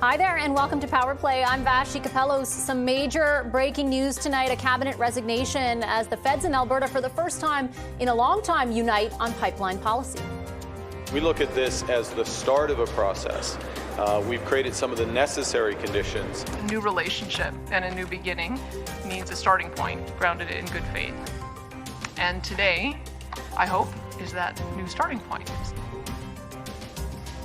Hi there and welcome to Power Play. I'm Vashi Capellos. Some major breaking news tonight, a cabinet resignation as the feds in Alberta for the first time in a long time unite on pipeline policy. We look at this as the start of a process. We've created some of the necessary conditions. A new relationship and a new beginning needs a starting point grounded in good faith. And today, I hope, is that new starting point.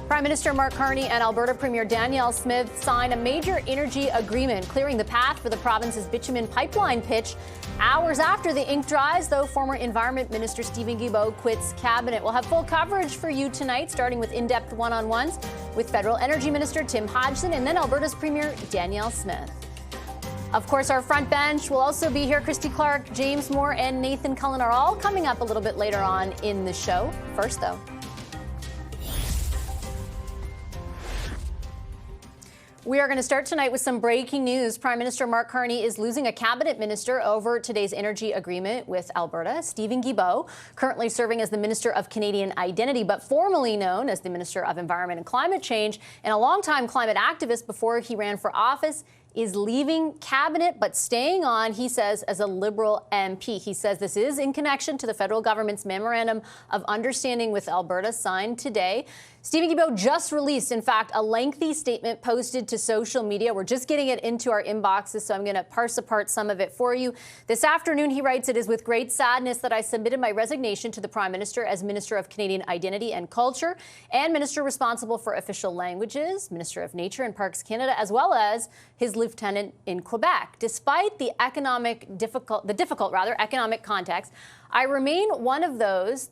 Prime Minister Mark Carney and Alberta Premier Danielle Smith sign a major energy agreement clearing the path for the province's bitumen pipeline pitch. Hours after the ink dries, though, former Environment Minister Steven Guilbeault quits cabinet. We'll have full coverage for you tonight, starting with in-depth one-on-ones with Federal Energy Minister Tim Hodgson and then Alberta's Premier Danielle Smith. Of course, our front bench will also be here. Christy Clark, James Moore, and Nathan Cullen are all coming up a little bit later on in the show. First, though. We are going to start tonight with some breaking news. Prime Minister Mark Carney is losing a cabinet minister over today's energy agreement with Alberta. Steven Guilbeault, currently serving as the Minister of Canadian Identity, but formerly known as the Minister of Environment and Climate Change, and a longtime climate activist before he ran for office, is leaving cabinet but staying on, he says, as a Liberal MP. He says this is in connection to the federal government's Memorandum of Understanding with Alberta signed today. Steven Guilbeault just released, in fact, a lengthy statement posted to social media. We're just getting it into our inboxes, so I'm going to parse apart some of it for you. This afternoon, he writes, "It is with great sadness that I submitted my resignation to the Prime Minister as Minister of Canadian Identity and Culture and Minister responsible for official languages, Minister of Nature and Parks Canada, as well as his lieutenant in Quebec. Despite the difficult economic context, I remain one of those,"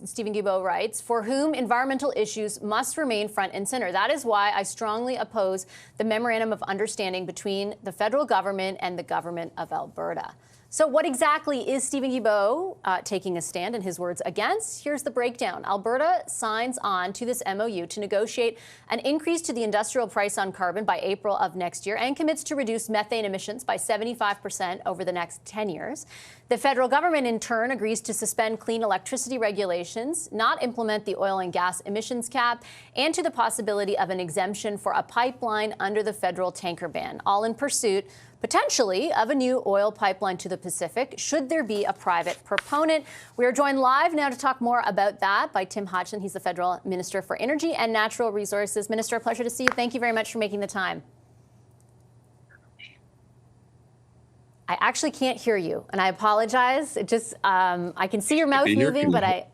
Steven Guilbeault writes, "for whom environmental issues must remain front and center. That is why I strongly oppose the Memorandum of Understanding between the federal government and the government of Alberta." So what exactly is Steven Guilbeault taking a stand, in his words, against? Here's the breakdown. Alberta signs on to this MOU to negotiate an increase to the industrial price on carbon by April of next year and commits to reduce methane emissions by 75% over the next 10 years. The federal government, in turn, agrees to suspend clean electricity regulations, not implement the oil and gas emissions cap, and to the possibility of an exemption for a pipeline under the federal tanker ban, all in pursuit potentially of a new oil pipeline to the Pacific, should there be a private proponent. We are joined live now to talk more about that by Tim Hodgson. He's the Federal Minister for Energy and Natural Resources. Minister, a pleasure to see you. Thank you very much for making the time. I actually can't hear you, and I apologize. It just, I can see your mouth moving, but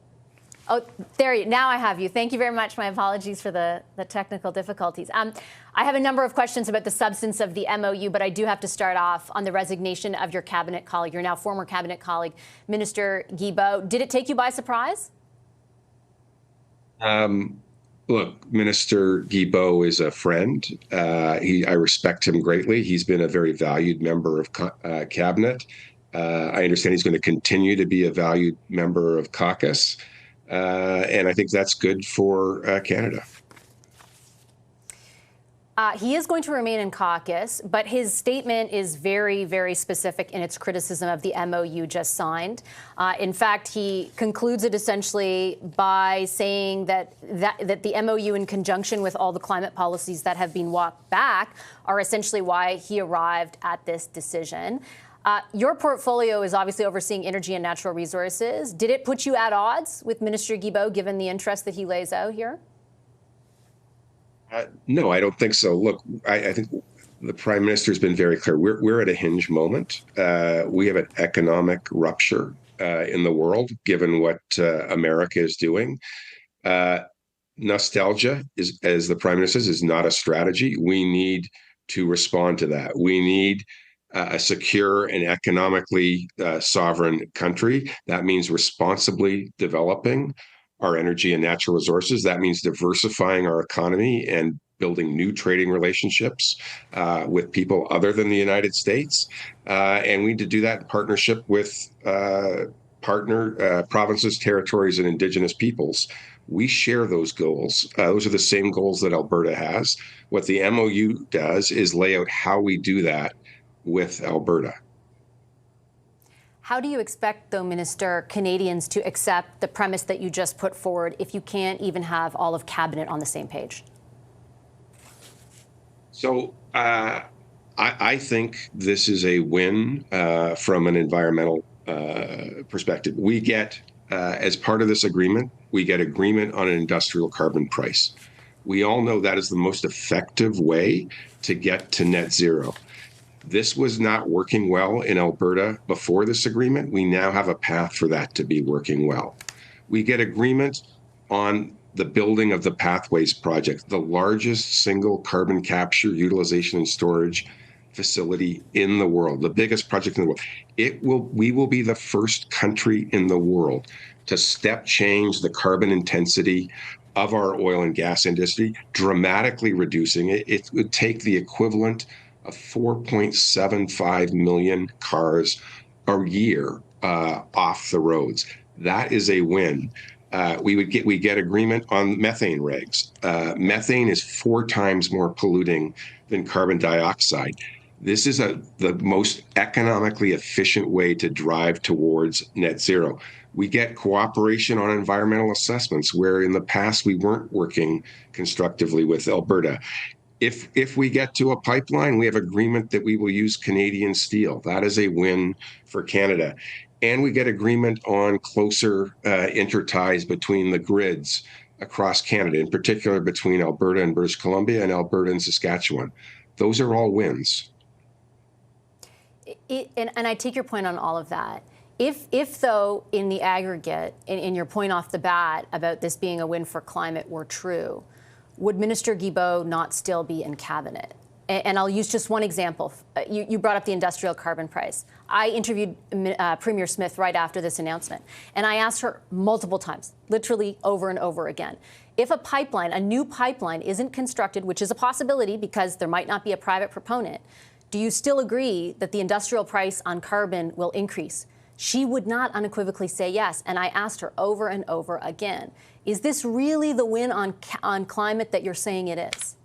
oh, there you, now I have you. Thank you very much. My apologies for the technical difficulties. I have a number of questions about the substance of the MOU, but I do have to start off on the resignation of your cabinet colleague, your now former cabinet colleague, Minister Guilbeault. Did it take you by surprise? Look, Minister Guilbeault is a friend. I respect him greatly. He's been a very valued member of cabinet. I understand he's going to continue to be a valued member of caucus. And I think that's good for Canada. He is going to remain in caucus, but his statement is very, very specific in its criticism of the MOU just signed. In fact, he concludes it essentially by saying that the MOU, in conjunction with all the climate policies that have been walked back, are essentially why he arrived at this decision. Your portfolio is obviously overseeing energy and natural resources. Did it put you at odds with Minister Guilbeault, given the interest that he lays out here? No, I don't think so. Look, I think the Prime Minister has been very clear. We're at a hinge moment. We have an economic rupture in the world, given what America is doing. Nostalgia, as the Prime Minister says, is not a strategy. We need to respond to that. We need a secure and economically sovereign country. That means responsibly developing our energy and natural resources. That means diversifying our economy and building new trading relationships with people other than the United States. And we need to do that in partnership with partner provinces, territories, and Indigenous peoples. We share those goals. Those are the same goals that Alberta has. What the MOU does is lay out how we do that with Alberta. How do you expect, though, Minister, Canadians to accept the premise that you just put forward if you can't even have all of Cabinet on the same page? So I think this is a win from an environmental perspective. We get, as part of this agreement, we get agreement on an industrial carbon price. We all know that is the most effective way to get to net zero. This was not working well in Alberta before this agreement. We now have a path for that to be working well. We get agreement on the building of the Pathways project, the largest single carbon capture, utilization, and storage facility in the world, the biggest project in the world. We will be the first country in the world to step change the carbon intensity of our oil and gas industry, dramatically reducing it. It would take the equivalent of 4.75 million cars a year off the roads. That is a win. We get agreement on methane regs. Methane is 4 times more polluting than carbon dioxide. This is the most economically efficient way to drive towards net zero. We get cooperation on environmental assessments, where in the past we weren't working constructively with Alberta. If we get to a pipeline, we have agreement that we will use Canadian steel. That is a win for Canada. And we get agreement on closer interties between the grids across Canada, in particular between Alberta and British Columbia and Alberta and Saskatchewan. Those are all wins. And I take your point on all of that. If though, in the aggregate, in your point off the bat about this being a win for climate were true, would Minister Guilbeault not still be in cabinet? And I'll use just one example. You brought up the industrial carbon price. I interviewed Premier Smith right after this announcement, and I asked her multiple times, literally over and over again, if a new pipeline isn't constructed, which is a possibility because there might not be a private proponent, do you still agree that the industrial price on carbon will increase? She would not unequivocally say yes, and I asked her over and over again, is this really the win on climate that you're saying it is?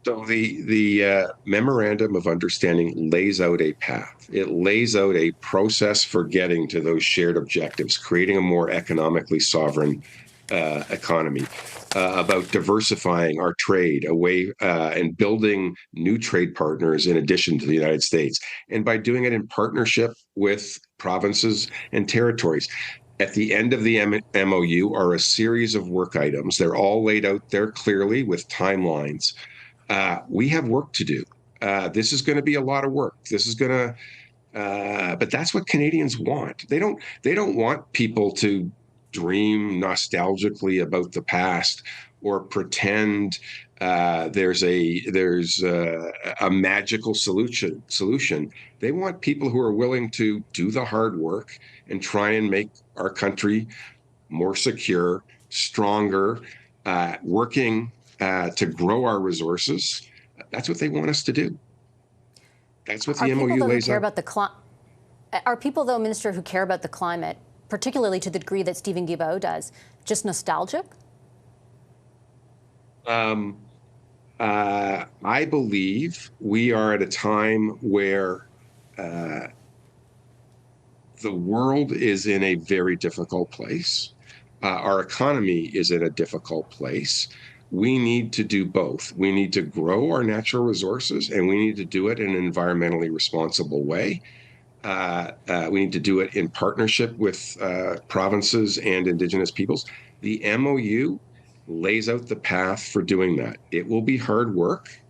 So the Memorandum of Understanding lays out a path. It lays out a process for getting to those shared objectives, creating a more economically sovereign economy, about diversifying our trade away and building new trade partners in addition to the United States, and by doing it in partnership with provinces and territories. At the end of the MOU are a series of work items. They're all laid out there clearly with timelines. We have work to do. This is going to be a lot of work. This is going to, but that's what Canadians want. They don't want people to dream nostalgically about the past or pretend there's a magical solution. They want people who are willing to do the hard work and try and make our country more secure, stronger, working to grow our resources. That's what they want us to do. That's what the MOU lays out. Are people, though, Minister, who care about the climate, particularly to the degree that Steven Guilbeault does, just nostalgic? I believe we are at a time where the world is in a very difficult place. Our economy is in a difficult place. We need to do both. We need to grow our natural resources, and we need to do it in an environmentally responsible way. We need to do it in partnership with provinces and Indigenous peoples. The MOU lays out the path for doing that. It will be hard work.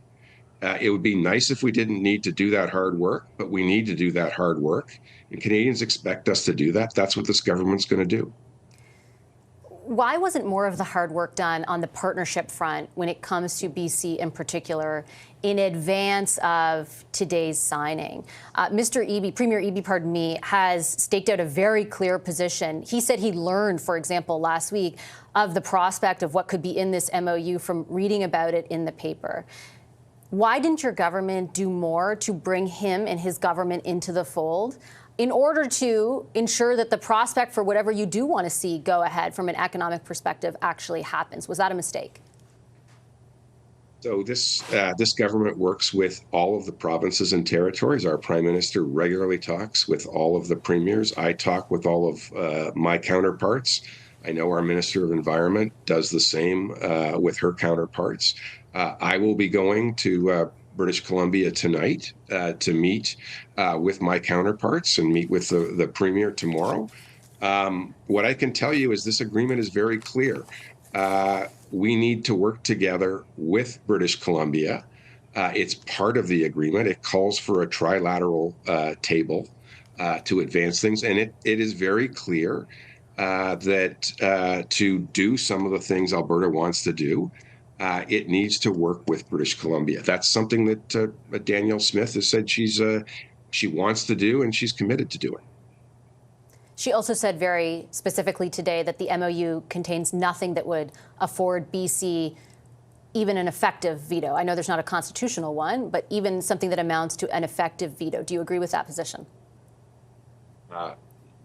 It would be nice if we didn't need to do that hard work, but we need to do that hard work. And Canadians expect us to do that. That's what this government's going to do. Why wasn't more of the hard work done on the partnership front when it comes to BC in particular in advance of today's signing? Premier Eby, has staked out a very clear position. He said he learned, for example, last week of the prospect of what could be in this MOU from reading about it in the paper. Why didn't your government do more to bring him and his government into the fold in order to ensure that the prospect for whatever you do want to see go ahead from an economic perspective actually happens? Was that a mistake? So this government works with all of the provinces and territories. Our Prime Minister regularly talks with all of the premiers. I talk with all of my counterparts. I know our Minister of Environment does the same with her counterparts. I will be going to British Columbia tonight to meet with my counterparts and meet with the Premier tomorrow. What I can tell you is this agreement is very clear. We need to work together with British Columbia. It's part of the agreement. It calls for a trilateral table to advance things. And it is very clear that to do some of the things Alberta wants to do, it needs to work with British Columbia. That's something that Danielle Smith has said she wants to do and she's committed to doing. She also said very specifically today that the MOU contains nothing that would afford BC even an effective veto. I know there's not a constitutional one, but even something that amounts to an effective veto. Do you agree with that position?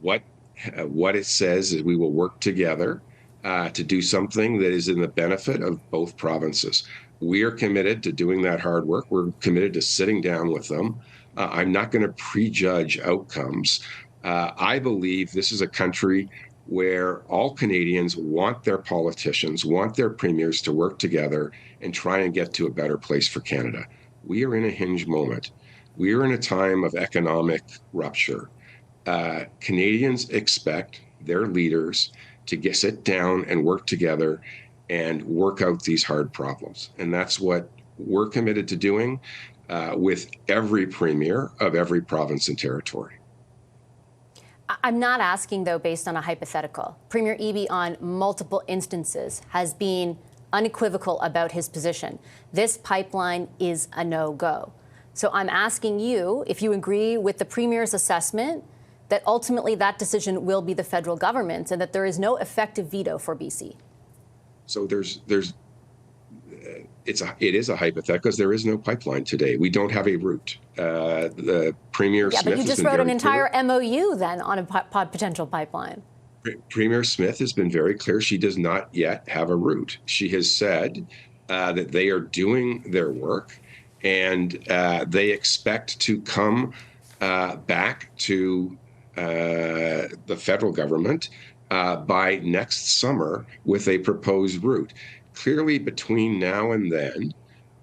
What it says is we will work together to do something that is in the benefit of both provinces. We are committed to doing that hard work. We're committed to sitting down with them. I'm not going to prejudge outcomes. I believe this is a country where all Canadians want their politicians, want their premiers to work together and try and get to a better place for Canada. We are in a hinge moment. We are in a time of economic rupture. Canadians expect their leaders to sit down and work together and work out these hard problems. And that's what we're committed to doing with every premier of every province and territory. I'm not asking, though, based on a hypothetical. Premier Eby, on multiple instances, has been unequivocal about his position. This pipeline is a no-go. So I'm asking you if you agree with the Premier's assessment that ultimately that decision will be the federal government and that there is no effective veto for BC. So it is a hypothetical because there is no pipeline today. We don't have a route. The Premier Smith, but you just wrote an entire MOU then on a potential pipeline. Premier Smith has been very clear. She does not yet have a route. She has said that they are doing their work and they expect to come back to the federal government by next summer with a proposed route. Clearly, between now and then,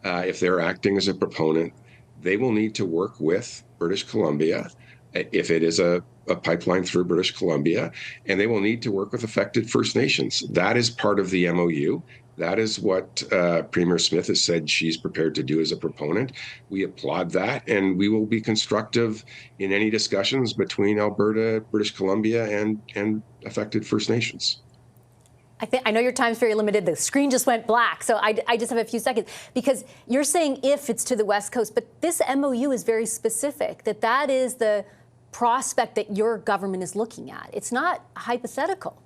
if they're acting as a proponent, they will need to work with British Columbia, if it is a pipeline through British Columbia, and they will need to work with affected First Nations. That is part of the MOU. That is what Premier Smith has said she's prepared to do as a proponent. We applaud that, and we will be constructive in any discussions between Alberta, British Columbia, and affected First Nations. I know your time's very limited. The screen just went black, so I just have a few seconds. Because you're saying if it's to the West Coast, but this MOU is very specific, that is the prospect that your government is looking at. It's not hypothetical.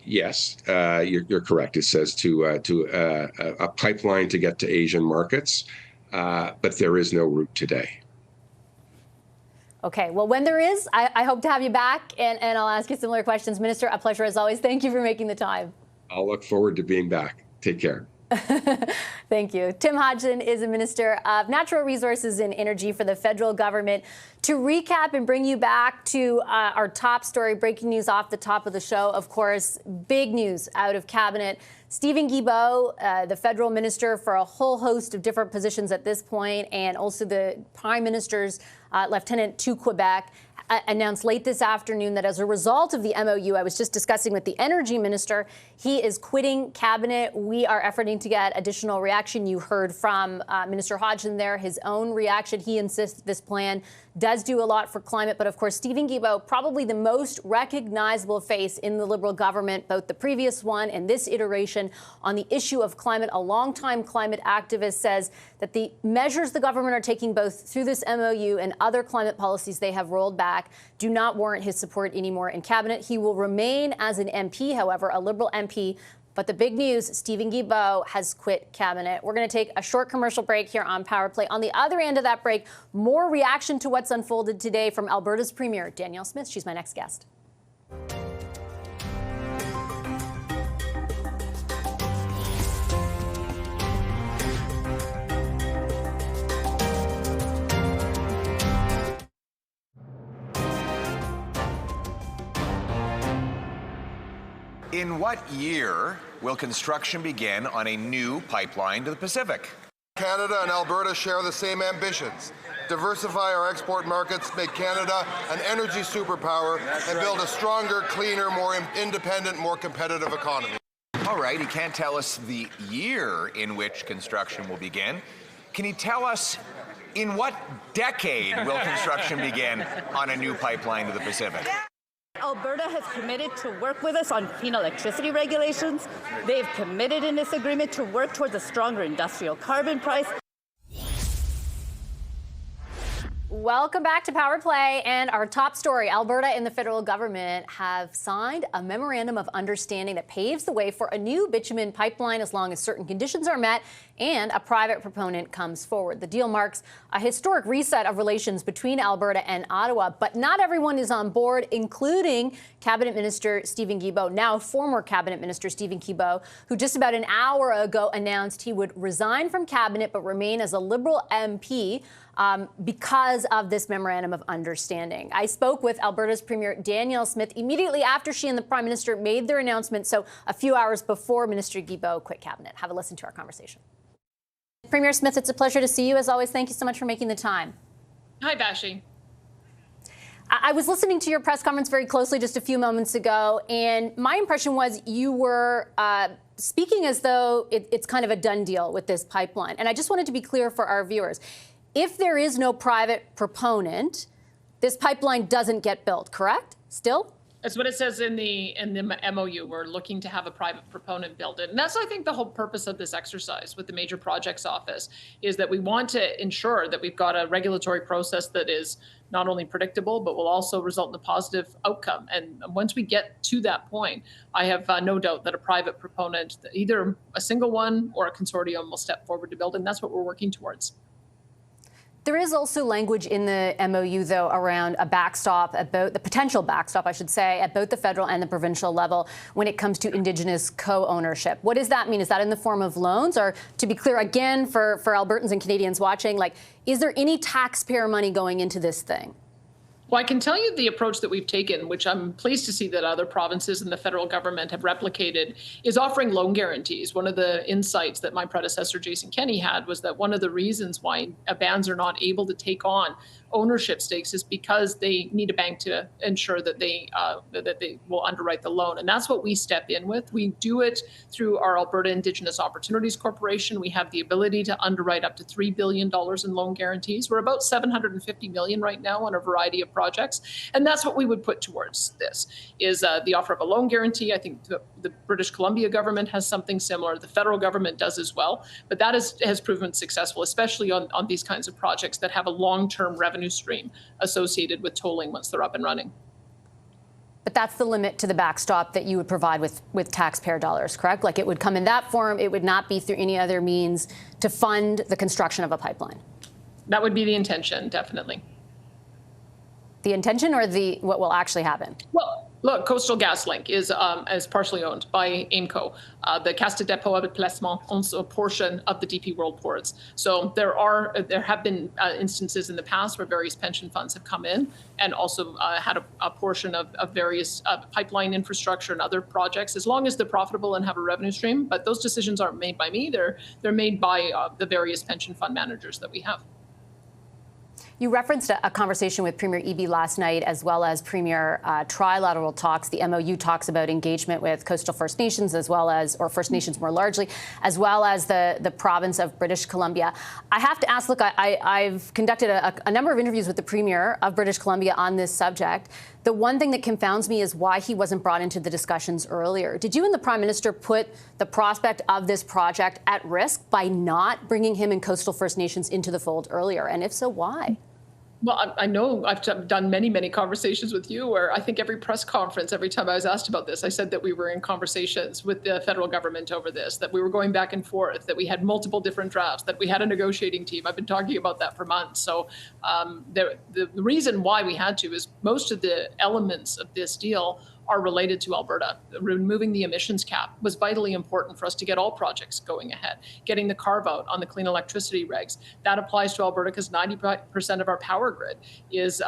Yes, you're correct. It says to a pipeline to get to Asian markets, but there is no route today. Okay, well, when there is, I hope to have you back, and I'll ask you similar questions. Minister, a pleasure as always. Thank you for making the time. I'll look forward to being back. Take care. Thank you. Tim Hodgson is a Minister of Natural Resources and Energy for the federal government. To recap and bring you back to our top story, breaking news off the top of the show, of course, big news out of Cabinet. Stephen Guilbeault, the federal minister for a whole host of different positions at this point, and also the Prime Minister's lieutenant to Quebec, announced late this afternoon that as a result of the MOU I was just discussing with the energy minister, he is quitting cabinet. We are efforting to get additional reaction. You heard from Minister Hodgson there, his own reaction. He insists this plan does do a lot for climate. But of course, Stephen Guilbeault, probably the most recognizable face in the Liberal government, both the previous one and this iteration on the issue of climate. A longtime climate activist says that the measures the government are taking both through this MOU and other climate policies they have rolled back do not warrant his support anymore in cabinet. He will remain as an MP, however, a Liberal MP. But the big news, Stephen Guilbeault has quit cabinet. We're going to take a short commercial break here on Power Play. On the other end of that break, more reaction to what's unfolded today from Alberta's Premier Danielle Smith. She's my next guest. In what year will construction begin on a new pipeline to the Pacific. Canada and Alberta share the same ambitions. Diversify our export markets, make Canada an energy superpower, and build a stronger, cleaner, more independent, more competitive economy. All right, he can't tell us the year in which construction will begin. Can he tell us in what decade will construction begin on a new pipeline to the Pacific? Alberta has committed to work with us on clean electricity regulations. They've committed in this agreement to work towards a stronger industrial carbon price. Welcome back to Power Play and our top story. Alberta and the federal government have signed a memorandum of understanding that paves the way for a new bitumen pipeline as long as certain conditions are met and a private proponent comes forward. The deal marks a historic reset of relations between Alberta and Ottawa, but not everyone is on board, including Cabinet Minister Steven Guilbeault, now former Cabinet Minister Steven Guilbeault, who just about an hour ago announced he would resign from Cabinet but remain as a Liberal MP because of this memorandum of understanding. I spoke with Alberta's Premier Danielle Smith immediately after she and the Prime Minister made their announcement, so a few hours before Minister Guilbeault quit Cabinet. Have a listen to our conversation. Premier Smith, it's a pleasure to see you. As always, thank you so much for making the time. Hi, Bashi. I was listening to your press conference very closely just a few moments ago, and my impression was you were speaking as though it's kind of a done deal with this pipeline. And I just wanted to be clear for our viewers. If there is no private proponent, this pipeline doesn't get built, correct? Still? That's what it says in the MOU. We're looking to have a private proponent build it. And that's, I think, the whole purpose of this exercise with the Major Projects Office, is that we want to ensure that we've got a regulatory process that is not only predictable, but will also result in a positive outcome. And once we get to that point, I have no doubt that a private proponent, either a single one or a consortium, will step forward to build it. And that's what we're working towards. There is also language in the MOU, though, around a backstop, about the potential backstop, I should say, at both the federal and the provincial level when it comes to Indigenous co-ownership. What does that mean? Is that in the form of loans? Or, to be clear, again, for Albertans and Canadians watching, like, is there any taxpayer money going into this thing? Well, I can tell you the approach that we've taken, which I'm pleased to see that other provinces and the federal government have replicated, is offering loan guarantees. One of the insights that my predecessor, Jason Kenney, had was that one of the reasons why bands are not able to take on ownership stakes is because they need a bank to ensure that they will underwrite the loan. And that's what we step in with. We do it through our Alberta Indigenous Opportunities Corporation. We have the ability to underwrite up to $3 billion in loan guarantees. We're about $750 million right now on a variety of projects. And that's what we would put towards this, is the offer of a loan guarantee. I think the British Columbia government has something similar. The federal government does as well. But that has proven successful, especially on these kinds of projects that have a long-term revenue stream associated with tolling once they're up and running. But that's the limit to the backstop that you would provide with taxpayer dollars, correct? Like, it would come in that form. It would not be through any other means to fund the construction of a pipeline. That would be the intention, definitely. The intention, or what will actually happen? Well, look, Coastal GasLink is partially owned by AIMCO. The Caisse de dépôt et placement owns a portion of the DP World ports. So there have been instances in the past where various pension funds have come in and also had a portion of various pipeline infrastructure and other projects, as long as they're profitable and have a revenue stream. But those decisions aren't made by me. They're made by the various pension fund managers that we have. You referenced a conversation with Premier Eby last night, as well as Premier trilateral talks. The MOU talks about engagement with coastal First Nations, as well as, or First Nations more largely, as well as the province of British Columbia. I have to ask, look, I've conducted a number of interviews with the Premier of British Columbia on this subject. The one thing that confounds me is why he wasn't brought into the discussions earlier. Did you and the Prime Minister put the prospect of this project at risk by not bringing him and coastal First Nations into the fold earlier? And if so, why? Well, I know I've done many, many conversations with you where I think every press conference, every time I was asked about this, I said that we were in conversations with the federal government over this, that we were going back and forth, that we had multiple different drafts, that we had a negotiating team. I've been talking about that for months. So the reason why we had to is most of the elements of this deal are related to Alberta. Removing the emissions cap was vitally important for us to get all projects going ahead. Getting the carve out on the clean electricity regs, that applies to Alberta because 90% of our power grid is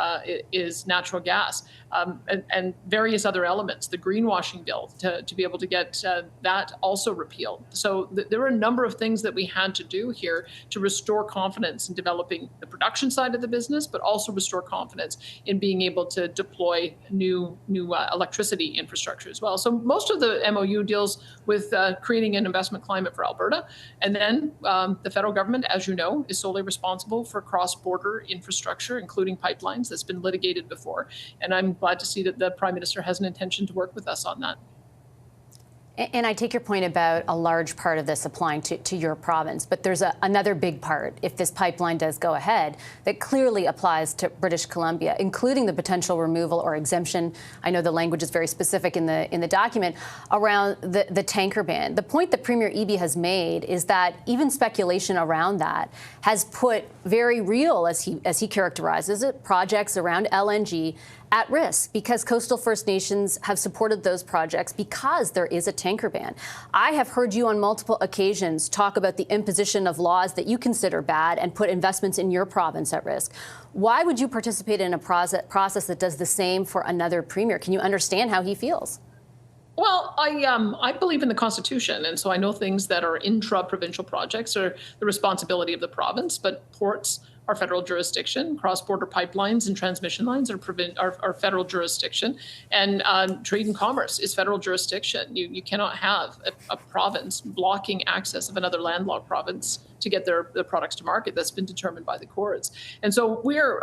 natural gas, and various other elements. The greenwashing bill to be able to get that also repealed. So there were a number of things that we had to do here to restore confidence in developing the production side of the business, but also restore confidence in being able to deploy new electricity infrastructure as well. So most of the MOU deals with creating an investment climate for Alberta. And then the federal government, as you know, is solely responsible for cross-border infrastructure, including pipelines. That's been litigated before. And I'm glad to see that the Prime Minister has an intention to work with us on that. And I take your point about a large part of this applying to your province, but there's another big part, if this pipeline does go ahead, that clearly applies to British Columbia, including the potential removal or exemption. I know the language is very specific in the document around the tanker ban. The point that Premier Eby has made is that even speculation around that has put very real, as he characterizes it, projects around LNG at risk because coastal First Nations have supported those projects because there is a tanker ban. I have heard you on multiple occasions talk about the imposition of laws that you consider bad and put investments in your province at risk. Why would you participate in a process that does the same for another premier? Can you understand how he feels? Well, I believe in the Constitution, and so I know things that are intra-provincial projects are the responsibility of the province, but ports are federal jurisdiction, cross-border pipelines and transmission lines are federal jurisdiction, and trade and commerce is federal jurisdiction. You cannot have a province blocking access of another landlocked province to get their products to market. That's been determined by the courts. And so we're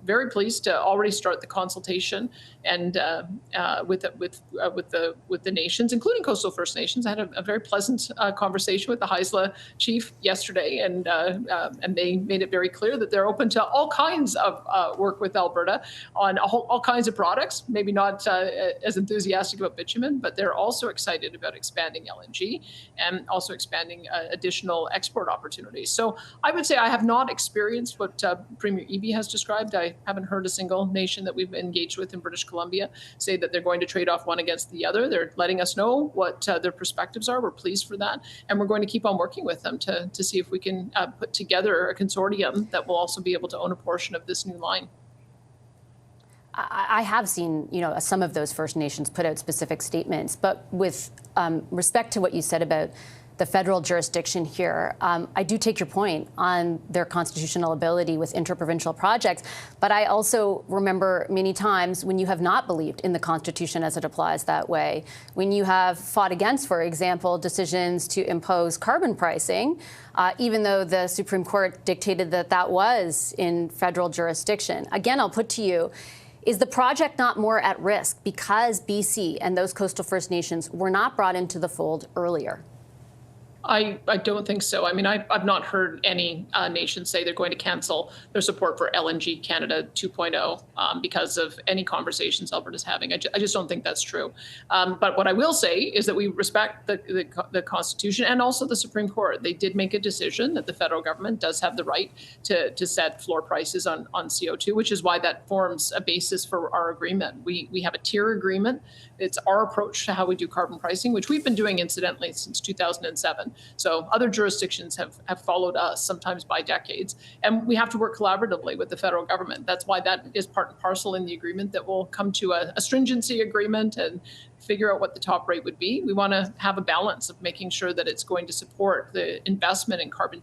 very pleased to already start the consultation and with the nations, including coastal First Nations. I had a very pleasant conversation with the Haisla chief yesterday, and they made it very clear that they're open to all kinds of work with Alberta on all kinds of products, maybe not as enthusiastic about bitumen, but they're also excited about expanding LNG and also expanding additional export opportunities. So I would say I have not experienced what Premier Eby has described. I haven't heard a single nation that we've engaged with in British Columbia say that they're going to trade off one against the other. They're letting us know what their perspectives are. We're pleased for that. And we're going to keep on working with them to see if we can put together a consortium that will also be able to own a portion of this new line. I have seen, some of those First Nations put out specific statements, but with respect to what you said about the federal jurisdiction here, I do take your point on their constitutional ability with interprovincial projects, but I also remember many times when you have not believed in the Constitution as it applies that way, when you have fought against, for example, decisions to impose carbon pricing, even though the Supreme Court dictated that was in federal jurisdiction. Again, I'll put to you, is the project not more at risk because BC and those coastal First Nations were not brought into the fold earlier? I don't think so. I mean, I've not heard any nation say they're going to cancel their support for LNG Canada 2.0 because of any conversations Alberta's having. I just don't think that's true. But what I will say is that we respect the Constitution and also the Supreme Court. They did make a decision that the federal government does have the right to set floor prices on CO2, which is why that forms a basis for our agreement. We have a tier agreement. It's our approach to how we do carbon pricing, which we've been doing, incidentally, since 2007. So other jurisdictions have followed us, sometimes by decades. And we have to work collaboratively with the federal government. That's why that is part and parcel in the agreement that will come to a stringency agreement and figure out what the top rate would be. We want to have a balance of making sure that it's going to support the investment in carbon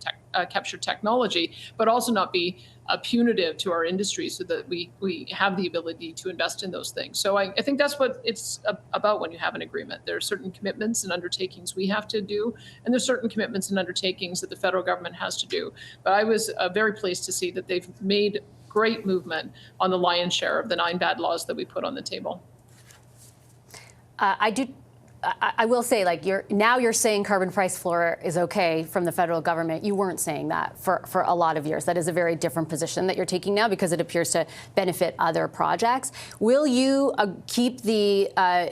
capture technology, but also not be punitive to our industry so that we have the ability to invest in those things. So I think that's what it's about when you have an agreement. There are certain commitments and undertakings we have to do, and there's certain commitments and undertakings that the federal government has to do. But I was very pleased to see that they've made great movement on the lion's share of the 9 bad laws that we put on the table. I will say, you're saying carbon price floor is okay from the federal government. You weren't saying that for a lot of years. That is a very different position that you're taking now because it appears to benefit other projects. Will you keep the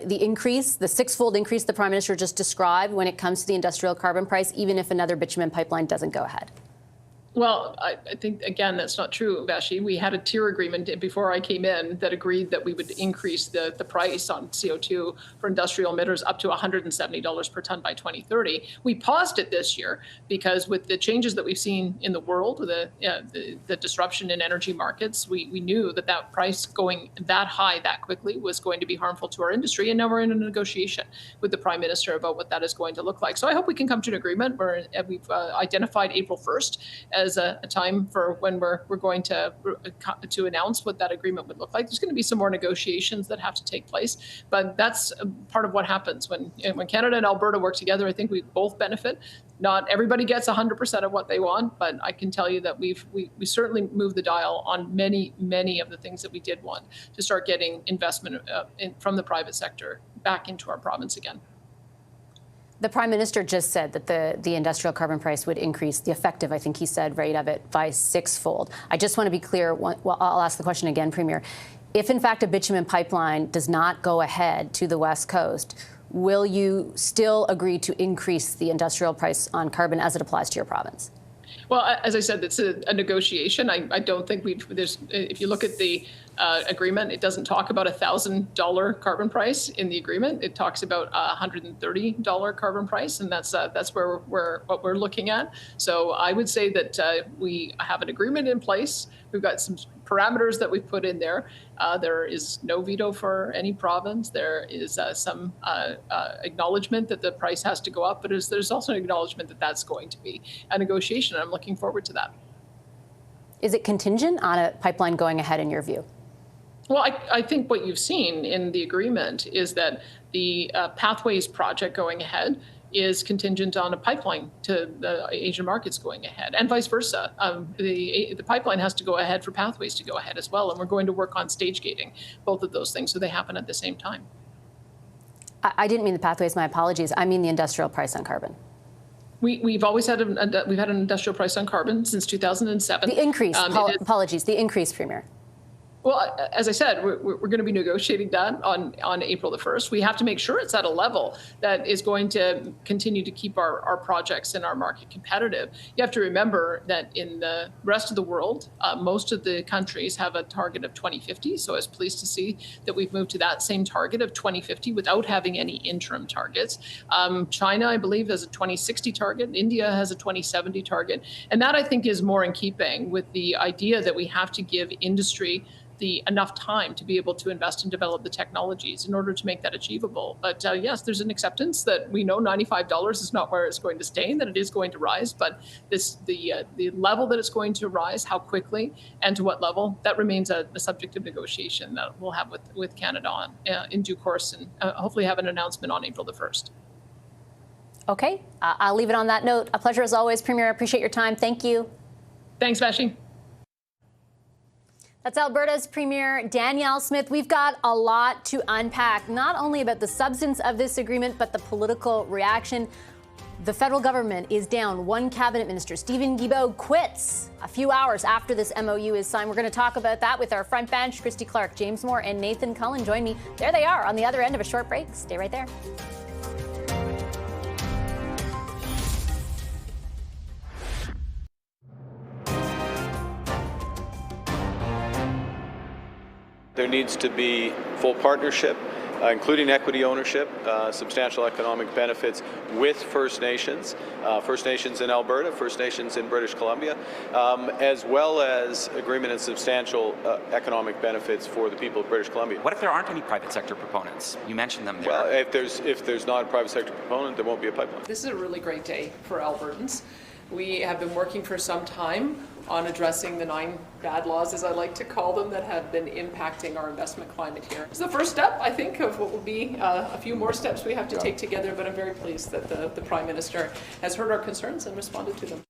increase, the 6-fold increase the Prime Minister just described when it comes to the industrial carbon price, even if another bitumen pipeline doesn't go ahead? Well, I think, again, that's not true, Vashi. We had a tier agreement before I came in that agreed that we would increase the price on CO2 for industrial emitters up to $170 per ton by 2030. We paused it this year because with the changes that we've seen in the world, the disruption in energy markets, we knew that that price going that high that quickly was going to be harmful to our industry. And now we're in a negotiation with the Prime Minister about what that is going to look like. So I hope we can come to an agreement where we've identified April 1st as a time for when we're going to announce what that agreement would look like. There's going to be some more negotiations that have to take place, but that's part of what happens when Canada and Alberta work together. I think we both benefit. Not everybody gets 100% of what they want, but I can tell you that we certainly moved the dial on many of the things that we did want to start getting investment from the private sector back into our province again. The Prime Minister just said that the industrial carbon price would increase, the effective, I think he said, rate of it by sixfold. I just want to be clear. Well, I'll ask the question again, Premier. If, in fact, a bitumen pipeline does not go ahead to the West Coast, will you still agree to increase the industrial price on carbon as it applies to your province? Well, as I said, it's a negotiation. I don't think if you look at the agreement, it doesn't talk about $1,000 carbon price in the agreement. It talks about $130 carbon price, and that's what we're looking at. So I would say that we have an agreement in place. We've got some parameters that we've put in there. There is no veto for any province. There is some acknowledgement that the price has to go up, but there's also an acknowledgement that that's going to be a negotiation. I'm looking forward to that. Is it contingent on a pipeline going ahead in your view? Well, I think what you've seen in the agreement is that the Pathways project going ahead is contingent on a pipeline to the Asian markets going ahead, and vice versa. The pipeline has to go ahead for Pathways to go ahead as well, and we're going to work on stage gating both of those things so they happen at the same time. I didn't mean the Pathways, my apologies. I mean the industrial price on carbon. We've always had an industrial price on carbon since 2007. The increase, apologies, the increase, Premier. Well, as I said, we're going to be negotiating that on April the 1st. We have to make sure it's at a level that is going to continue to keep our projects and our market competitive. You have to remember that in the rest of the world, most of the countries have a target of 2050. So I was pleased to see that we've moved to that same target of 2050 without having any interim targets. China, I believe, has a 2060 target. India has a 2070 target. And that, I think, is more in keeping with the idea that we have to give industry enough time to be able to invest and develop the technologies in order to make that achievable. But yes, there's an acceptance that we know $95 is not where it's going to stay and that it is going to rise. But the level that it's going to rise, how quickly and to what level, that remains a subject of negotiation that we'll have with Canada in due course, and hopefully have an announcement on April the 1st. Okay, I'll leave it on that note. A pleasure as always, Premier. I appreciate your time. Thank you. Thanks, Vashi. That's Alberta's Premier Danielle Smith. We've got a lot to unpack, not only about the substance of this agreement, but the political reaction. The federal government is down one cabinet minister. Steven Guilbeault quits a few hours after this MOU is signed. We're going to talk about that with our front bench, Christy Clark, James Moore, and Nathan Cullen. Join me. There they are on the other end of a short break. Stay right there. There needs to be full partnership, including equity ownership, substantial economic benefits with First Nations in Alberta, First Nations in British Columbia, as well as agreement and substantial economic benefits for the people of British Columbia. What if there aren't any private sector proponents? You mentioned them there. Well, if there's not a private sector proponent, there won't be a pipeline. This is a really great day for Albertans. We have been working for some time on addressing the 9 bad laws, as I like to call them, that have been impacting our investment climate here. It's the first step, I think, of what will be a few more steps we have to take together, but I'm very pleased that the Prime Minister has heard our concerns and responded to them.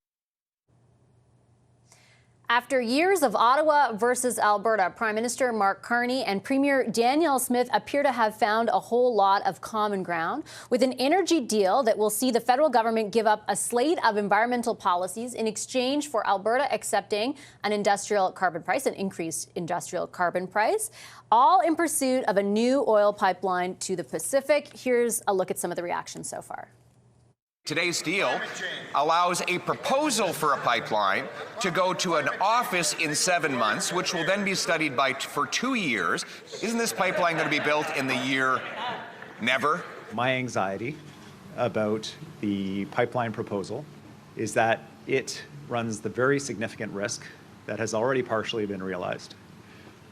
After years of Ottawa versus Alberta, Prime Minister Mark Carney and Premier Danielle Smith appear to have found a whole lot of common ground with an energy deal that will see the federal government give up a slate of environmental policies in exchange for Alberta accepting an industrial carbon price, an increased industrial carbon price, all in pursuit of a new oil pipeline to the Pacific. Here's a look at some of the reactions so far. Today's deal allows a proposal for a pipeline to go to an office in 7 months, which will then be studied for 2 years. Isn't this pipeline going to be built in the year never? My anxiety about the pipeline proposal is that it runs the very significant risk that has already partially been realized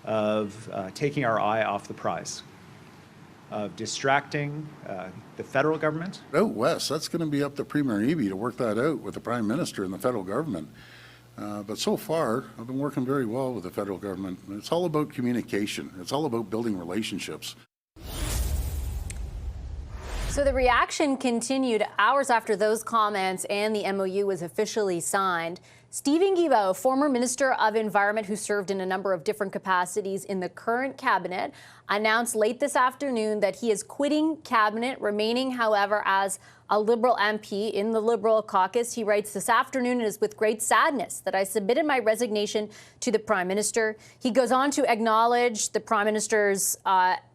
of taking our eye off the prize, of distracting the federal government. Out west, that's going to be up to Premier Eby to work that out with the Prime Minister and the federal government. But so far, I've been working very well with the federal government. It's all about communication. It's all about building relationships. So the reaction continued hours after those comments and the MOU was officially signed. Steven Guilbeault, former Minister of Environment who served in a number of different capacities in the current cabinet, announced late this afternoon that he is quitting cabinet, remaining, however, as a Liberal MP in the Liberal caucus. He writes, "This afternoon it is with great sadness that I submitted my resignation to the Prime Minister." He goes on to acknowledge the Prime Minister's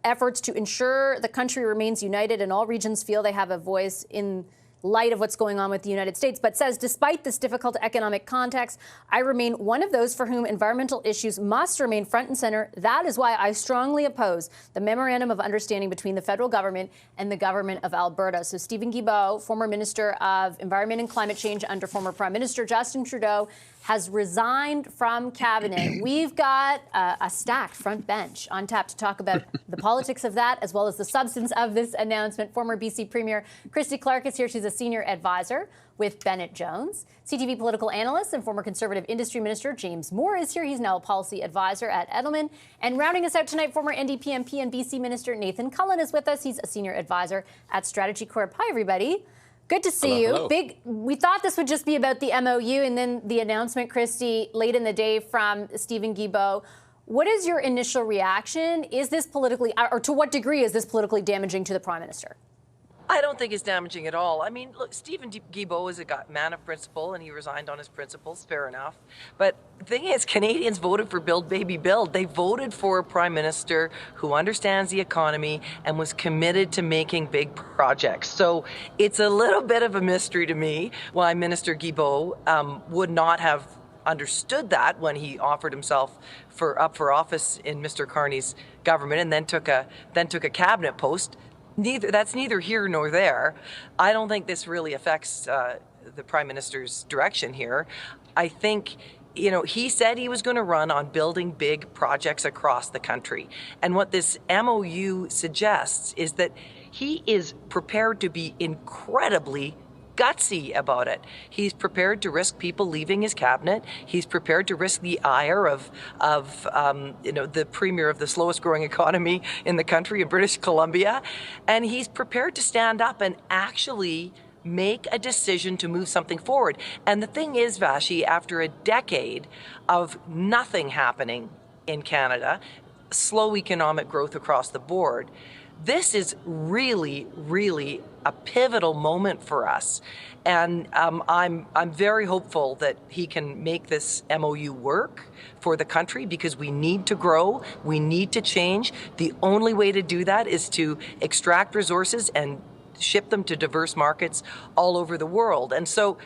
efforts to ensure the country remains united and all regions feel they have a voice in light of what's going on with the United States, but says, despite this difficult economic context, I remain one of those for whom environmental issues must remain front and center. That is why I strongly oppose the Memorandum of Understanding between the federal government and the government of Alberta. So Steven Guilbeault, former Minister of Environment and Climate Change under former Prime Minister Justin Trudeau, has resigned from cabinet. We've got a stacked front bench on tap to talk about the politics of that, as well as the substance of this announcement. Former BC Premier Christy Clark is here. She's a senior advisor with Bennett Jones. CTV political analyst and former Conservative Industry Minister James Moore is here. He's now a policy advisor at Edelman. And rounding us out tonight, former NDP MP and BC Minister Nathan Cullen is with us. He's a senior advisor at Strategy Corp. Hi, everybody. Good to see you. Hello. We thought this would just be about the MOU and then the announcement, Christy, late in the day from Steven Guilbeault. What is your initial reaction? Is this politically, or to what degree is this politically damaging to the Prime Minister? I don't think it's damaging at all. I mean, look, Steven Guilbeault is a man of principle, and he resigned on his principles, fair enough. But the thing is, Canadians voted for Build, Baby, Build. They voted for a Prime Minister who understands the economy and was committed to making big projects. So it's a little bit of a mystery to me why Minister Guilbeault would not have understood that when he offered himself up for office in Mr. Carney's government and then took a cabinet post. That's neither here nor there. I don't think this really affects the Prime Minister's direction here. I think, he said he was going to run on building big projects across the country. And what this MOU suggests is that he is prepared to be incredibly gutsy about it. He's prepared to risk people leaving his cabinet. He's prepared to risk the ire of the premier of the slowest growing economy in the country, in British Columbia. And he's prepared to stand up and actually make a decision to move something forward. And the thing is, Vashi, after a decade of nothing happening in Canada, slow economic growth across the board, this is really, really a pivotal moment for us. And I'm very hopeful that he can make this MOU work for the country, because we need to grow, we need to change. The only way to do that is to extract resources and ship them to diverse markets all over the world. And so,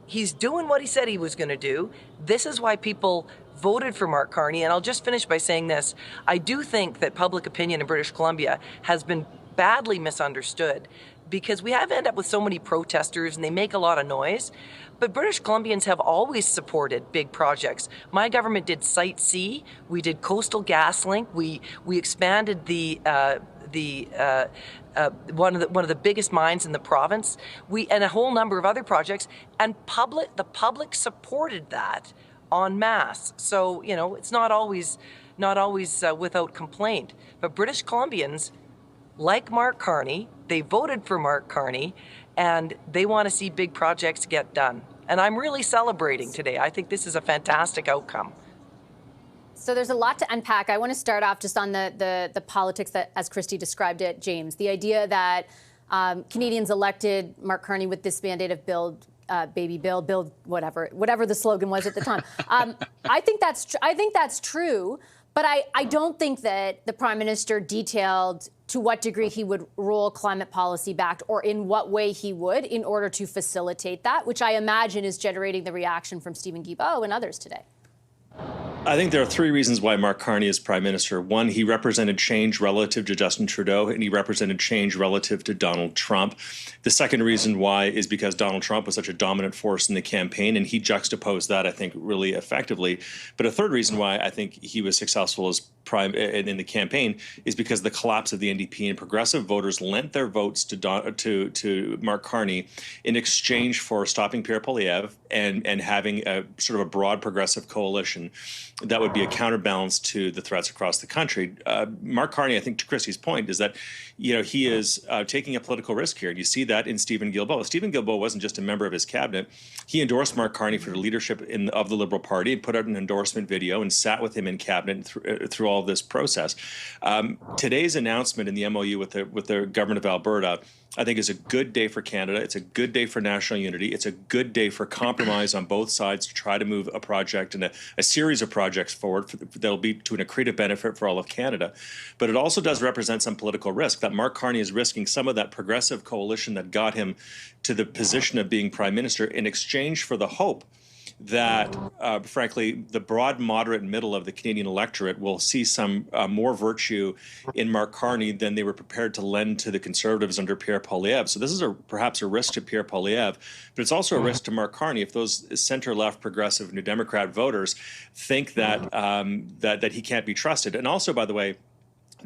he's doing what he said he was going to do. This is why people voted for Mark Carney. And I'll just finish by saying this. I do think that public opinion in British Columbia has been badly misunderstood, because we have ended up with so many protesters and they make a lot of noise. But British Columbians have always supported big projects. My government did Site C. We did Coastal GasLink. We expanded one of the biggest mines in the province. And a whole number of other projects. And the public supported that en masse. So, it's not always without complaint. But British Columbians like Mark Carney, they voted for Mark Carney, and they want to see big projects get done. And I'm really celebrating today. I think this is a fantastic outcome. So there's a lot to unpack. I want to start off just on the politics that, as Christy described it, James, the idea that Canadians elected Mark Carney with this mandate of build, baby, build, whatever the slogan was at the time. I think that's true. But I don't think that the Prime Minister detailed to what degree he would roll climate policy back or in what way he would in order to facilitate that, which I imagine is generating the reaction from Stephen Guilbeault and others today. I think there are three reasons why Mark Carney is Prime Minister. One, he represented change relative to Justin Trudeau, and he represented change relative to Donald Trump. The second reason why is because Donald Trump was such a dominant force in the campaign, and he juxtaposed that, I think, really effectively. But a third reason why I think he was successful as Prime in the campaign is because the collapse of the NDP and progressive voters lent their votes to Mark Carney in exchange for stopping Pierre Poilievre and having a sort of a broad progressive coalition that would be a counterbalance to the threats across the country. Mark Carney, I think, to Christy's point, is that he is taking a political risk here, and you see that in Stephen Guilbeault. Stephen Guilbeault wasn't just a member of his cabinet; he endorsed Mark Carney for the leadership of the Liberal Party and put out an endorsement video and sat with him in cabinet through all of this process. Today's announcement in the MOU with the government of Alberta, I think, is a good day for Canada. It's a good day for national unity. It's a good day for compromise on both sides to try to move a project and a series of projects forward that'll be to an accretive benefit for all of Canada. But it also does represent some political risk, that Mark Carney is risking some of that progressive coalition that got him to the position of being Prime Minister in exchange for the hope that, frankly, the broad, moderate, and middle of the Canadian electorate will see some more virtue in Mark Carney than they were prepared to lend to the Conservatives under Pierre Poilievre. So this is perhaps a risk to Pierre Poilievre, but it's also a risk to Mark Carney if those center-left, progressive, New Democrat voters think that that he can't be trusted. And also, by the way,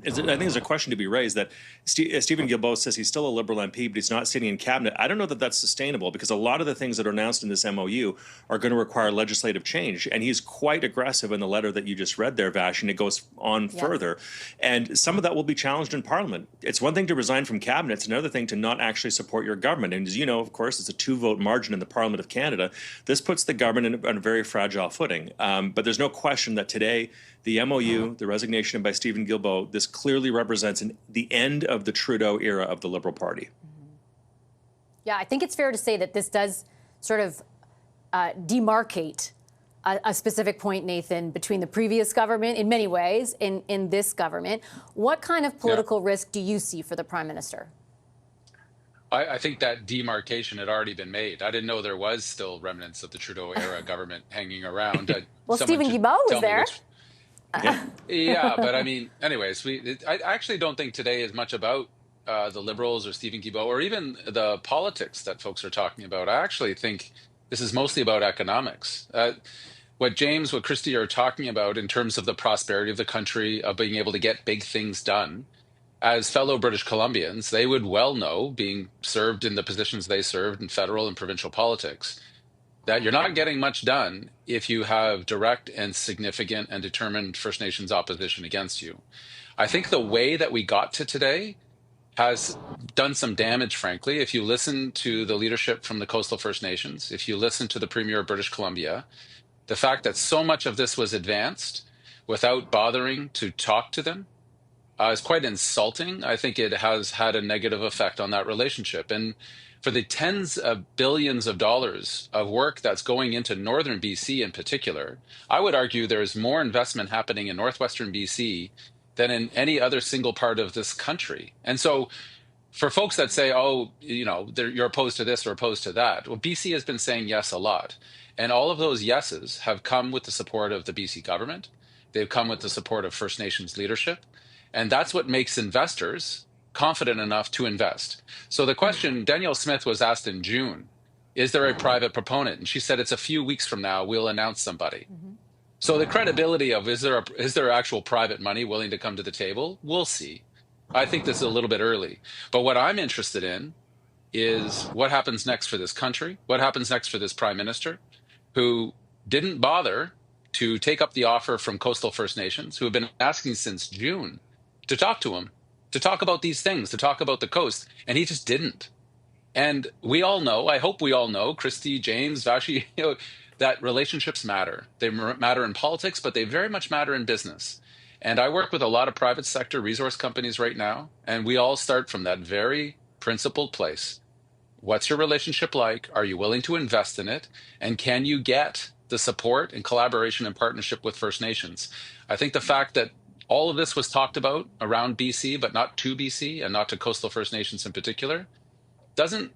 I think there's a question to be raised that Stephen Guilbeault says he's still a Liberal MP, but he's not sitting in cabinet. I don't know that that's sustainable, because a lot of the things that are announced in this MOU are going to require legislative change. And he's quite aggressive in the letter that you just read there, Vash, and it goes on further. And some of that will be challenged in Parliament. It's one thing to resign from cabinet. It's another thing to not actually support your government. And as you know, of course, it's a 2-vote margin in the Parliament of Canada. This puts the government on a very fragile footing. But there's no question that today, the MOU, the resignation by Stephen Guilbeault, this clearly represents the end of the Trudeau era of the Liberal Party. Yeah, I think it's fair to say that this does sort of demarcate a specific point, Nathan, between the previous government in many ways in this government. What kind of political risk do you see for the Prime Minister? I think that demarcation had already been made. I didn't know there was still remnants of the Trudeau era government hanging around. Well, Stephen Guilbeault was there. Yeah, but I mean, anyways, I actually don't think today is much about the Liberals or Stephen Guilbeault or even the politics that folks are talking about. I actually think this is mostly about economics. What James, what Christy are talking about in terms of the prosperity of the country, of being able to get big things done, as fellow British Columbians, they would well know, being served in the positions they served in federal and provincial politics, that you're not getting much done if you have direct and significant and determined First Nations opposition against you. I think the way that we got to today has done some damage, frankly. If you listen to the leadership from the coastal First Nations, if you listen to the Premier of British Columbia, the fact that so much of this was advanced without bothering to talk to them is quite insulting. I think it has had a negative effect on that relationship. And for the tens of billions of dollars of work that's going into northern BC in particular, I would argue there is more investment happening in northwestern BC than in any other single part of this country. And so for folks that say, oh, you know, you're opposed to this or opposed to that, well, BC has been saying yes a lot. And all of those yeses have come with the support of the BC government. They've come with the support of First Nations leadership. And that's what makes investors confident enough to invest. So the question Danielle Smith was asked in June, is there a private proponent? And she said, it's a few weeks from now, we'll announce somebody. So the credibility of, is there actual private money willing to come to the table? We'll see. I think this is a little bit early. But what I'm interested in is what happens next for this country? What happens next for this Prime Minister who didn't bother to take up the offer from coastal First Nations, who have been asking since June to talk to him, to talk about these things, to talk about the coast, and he just didn't. And we all know, I hope we all know, Christy, James, Vashi, you know, that relationships matter. They matter in politics, but they very much matter in business. And I work with a lot of private sector resource companies right now, and we all start from that very principled place. What's your relationship like? Are you willing to invest in it? And can you get the support and collaboration and partnership with First Nations. I think the fact that all of this was talked about around BC, but not to BC and not to coastal First Nations in particular, doesn't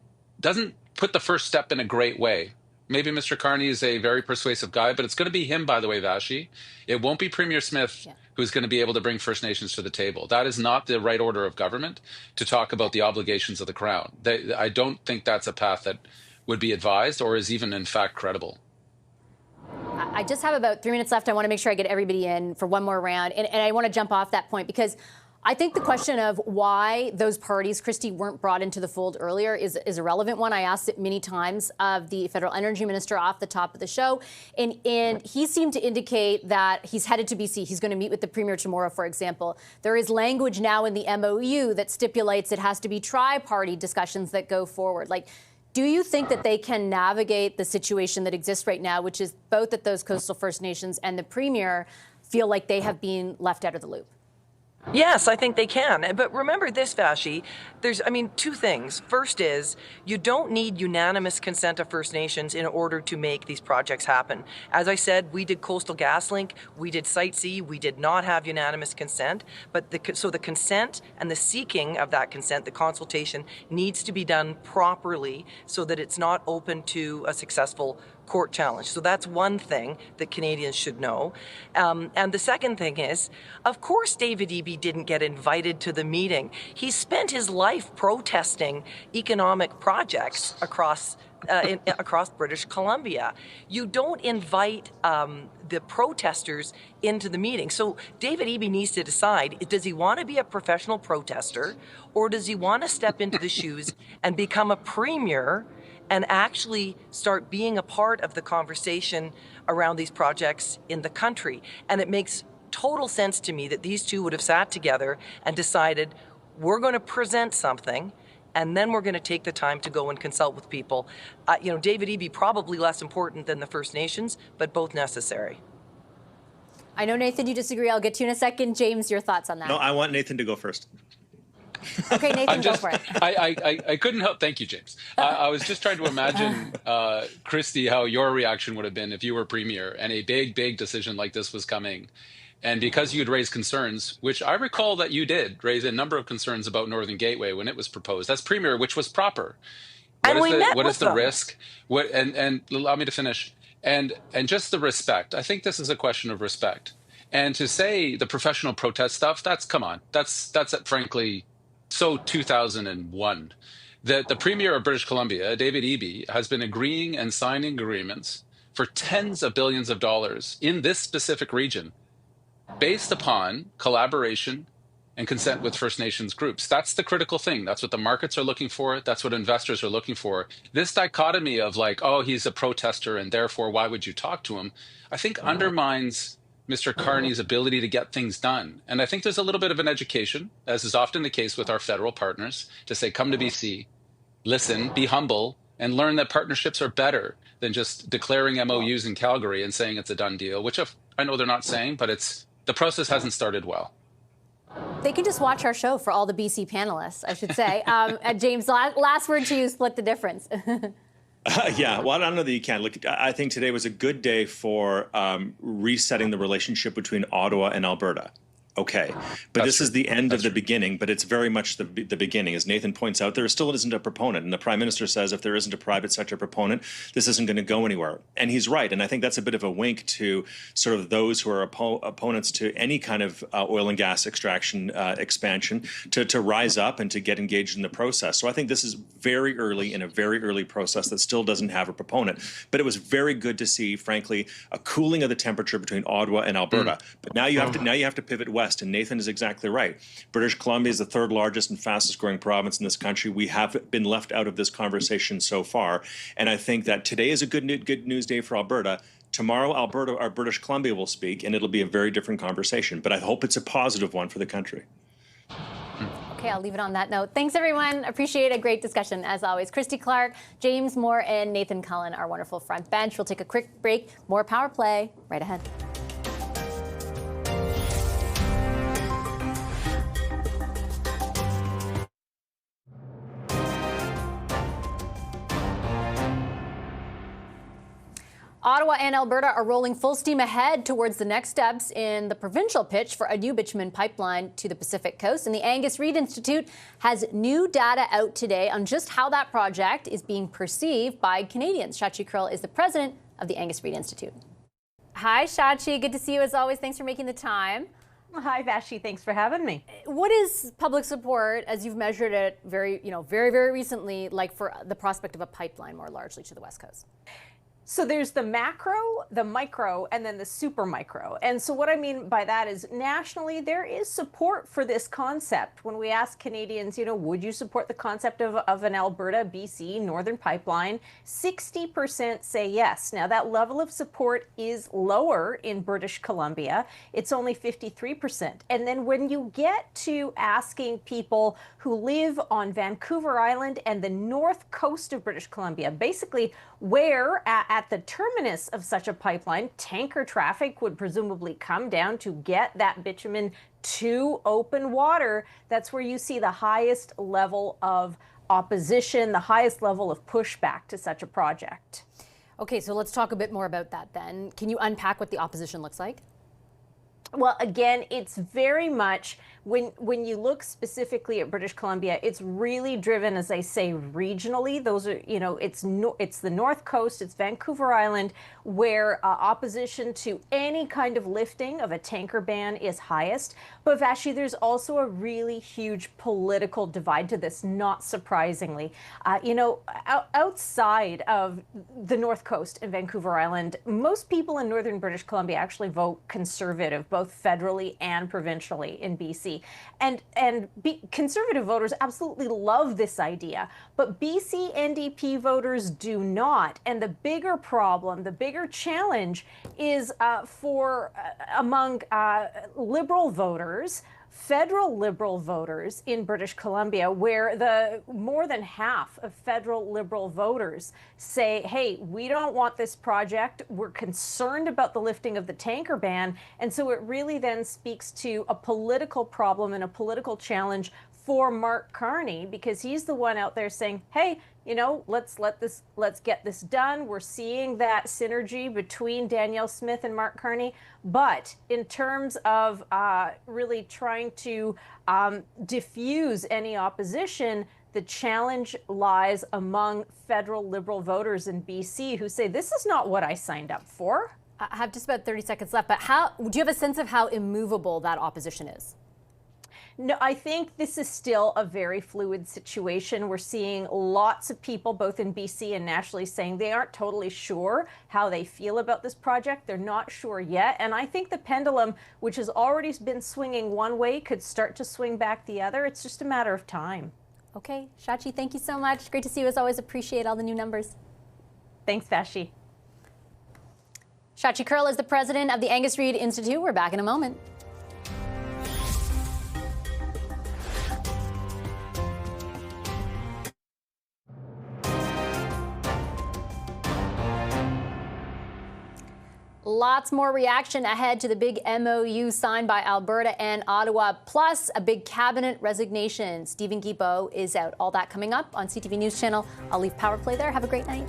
put the first step in a great way. Maybe Mr. Carney is a very persuasive guy, but it's going to be him, by the way, Vashi. It won't be Premier Smith who's going to be able to bring First Nations to the table. That is not the right order of government to talk about the obligations of the Crown. I don't think that's a path that would be advised or is even, in fact, credible. I just have about 3 minutes left. I want to make sure I get everybody in for one more round. And I want to jump off that point because I think the question of why those parties, Christy, weren't brought into the fold earlier is a relevant one. I asked it many times of the federal energy minister off the top of the show. And he seemed to indicate that he's headed to BC. He's going to meet with the premier tomorrow, for example. There is language now in the MOU that stipulates it has to be tri-party discussions that go forward. Like, do you think that they can navigate the situation that exists right now, which is both that those coastal First Nations and the premier feel like they have been left out of the loop? Yes, I think they can. But remember this, Vashi, there's, two things. First is, you don't need unanimous consent of First Nations in order to make these projects happen. As I said, we did Coastal GasLink, we did Site C, we did not have unanimous consent, but so the consent and the seeking of that consent, the consultation, needs to be done properly so that it's not open to a successful court challenge. So that's one thing that Canadians should know. And the second thing is, of course, David Eby didn't get invited to the meeting. He spent his life protesting economic projects across British Columbia. You don't invite the protesters into the meeting. So David Eby needs to decide, does he want to be a professional protester or does he want to step into the shoes and become a premier and actually start being a part of the conversation around these projects in the country? And it makes total sense to me that these two would have sat together and decided, we're going to present something, and then we're going to take the time to go and consult with people. David Eby probably less important than the First Nations, but both necessary. I know, Nathan, you disagree. I'll get to you in a second. James, your thoughts on that? No, I want Nathan to go first. Okay, Nathan, go for it. I couldn't help. Thank you, James. I was just trying to imagine, Christy, how your reaction would have been if you were premier and a big decision like this was coming. And because you'd raised concerns, which I recall that you did raise a number of concerns about Northern Gateway when it was proposed as premier, which was proper. What is the risk? And allow me to finish. And just the respect. I think this is a question of respect. And to say the professional protest stuff, that's frankly so 2001. That the Premier of British Columbia, David Eby, has been agreeing and signing agreements for tens of billions of dollars in this specific region based upon collaboration and consent with First Nations groups. That's the critical thing. That's what the markets are looking for. That's what investors are looking for. This dichotomy of like, oh, he's a protester and therefore why would you talk to him, I think undermines Mr. Carney's ability to get things done. And I think there's a little bit of an education, as is often the case with our federal partners, to say, come to BC, listen, be humble, and learn that partnerships are better than just declaring MOUs in Calgary and saying it's a done deal, which I know they're not saying, but the process hasn't started well. They can just watch our show for all the BC panelists, I should say. James, last word to you, split the difference. Yeah, well, I don't know that you can. Look, I think today was a good day for resetting the relationship between Ottawa and Alberta. Okay, but this is the end of the beginning, but it's very much the beginning. As Nathan points out, there still isn't a proponent. And the Prime Minister says if there isn't a private sector proponent, this isn't going to go anywhere. And he's right. And I think that's a bit of a wink to sort of those who are opponents to any kind of oil and gas extraction expansion to rise up and to get engaged in the process. So I think this is very early in a very early process that still doesn't have a proponent. But it was very good to see, frankly, a cooling of the temperature between Ottawa and Alberta. But now you have to pivot west. And Nathan is exactly right. British Columbia is the third largest and fastest growing province in this country. We have been left out of this conversation so far. And I think that today is a good news day for Alberta. Tomorrow, Alberta or British Columbia will speak, and it'll be a very different conversation. But I hope it's a positive one for the country. Okay, I'll leave it on that note. Thanks, everyone. Appreciate a great discussion, as always. Christy Clark, James Moore, and Nathan Cullen, our wonderful front bench. We'll take a quick break. More Power Play right ahead. Ottawa and Alberta are rolling full steam ahead towards the next steps in the provincial pitch for a new bitumen pipeline to the Pacific Coast. And the Angus Reid Institute has new data out today on just how that project is being perceived by Canadians. Shachi Kurl is the president of the Angus Reid Institute. Hi, Shachi. Good to see you as always. Thanks for making the time. Hi, Vashi. Thanks for having me. What is public support, as you've measured it very recently, like for the prospect of a pipeline more largely to the West Coast? So there's the macro, the micro, and then the super micro. And so what I mean by that is nationally, there is support for this concept. When we ask Canadians, would you support the concept of an Alberta, BC, Northern Pipeline, 60% say yes. Now that level of support is lower in British Columbia. It's only 53%. And then when you get to asking people who live on Vancouver Island and the north coast of British Columbia, basically where at the terminus of such a pipeline, tanker traffic would presumably come down to get that bitumen to open water, that's where you see the highest level of opposition, the highest level of pushback to such a project. Okay, so let's talk a bit more about that then. Can you unpack what the opposition looks like? Well, again, it's very much, when you look specifically at British Columbia, it's really driven, as I say, regionally. Those are, it's the North Coast, it's Vancouver Island, where opposition to any kind of lifting of a tanker ban is highest. But Vashi, there's also a really huge political divide to this, not surprisingly. Outside of the North Coast and Vancouver Island, most people in northern British Columbia actually vote Conservative, both federally and provincially in BC. And Conservative voters absolutely love this idea, but BC NDP voters do not. And the bigger problem, the bigger challenge is among Liberal voters, federal Liberal voters in British Columbia, where more than half of federal Liberal voters say, hey, we don't want this project. We're concerned about the lifting of the tanker ban. And so it really then speaks to a political problem and a political challenge for Mark Carney, because he's the one out there saying, hey, let's get this done. We're seeing that synergy between Danielle Smith and Mark Carney. But in terms of really trying to diffuse any opposition, the challenge lies among federal Liberal voters in BC who say, this is not what I signed up for. I have just about 30 seconds left, but do you have a sense of how immovable that opposition is? No, I think this is still a very fluid situation. We're seeing lots of people, both in BC and nationally, saying they aren't totally sure how they feel about this project. They're not sure yet. And I think the pendulum, which has already been swinging one way, could start to swing back the other. It's just a matter of time. Okay, Shachi, thank you so much. Great to see you as always. Appreciate all the new numbers. Thanks, Vashi. Shachi Kurl is the president of the Angus Reid Institute. We're back in a moment. Lots more reaction ahead to the big MOU signed by Alberta and Ottawa, plus a big cabinet resignation. Steven Guilbeault is out. All that coming up on CTV News Channel. I'll leave Power Play there. Have a great night.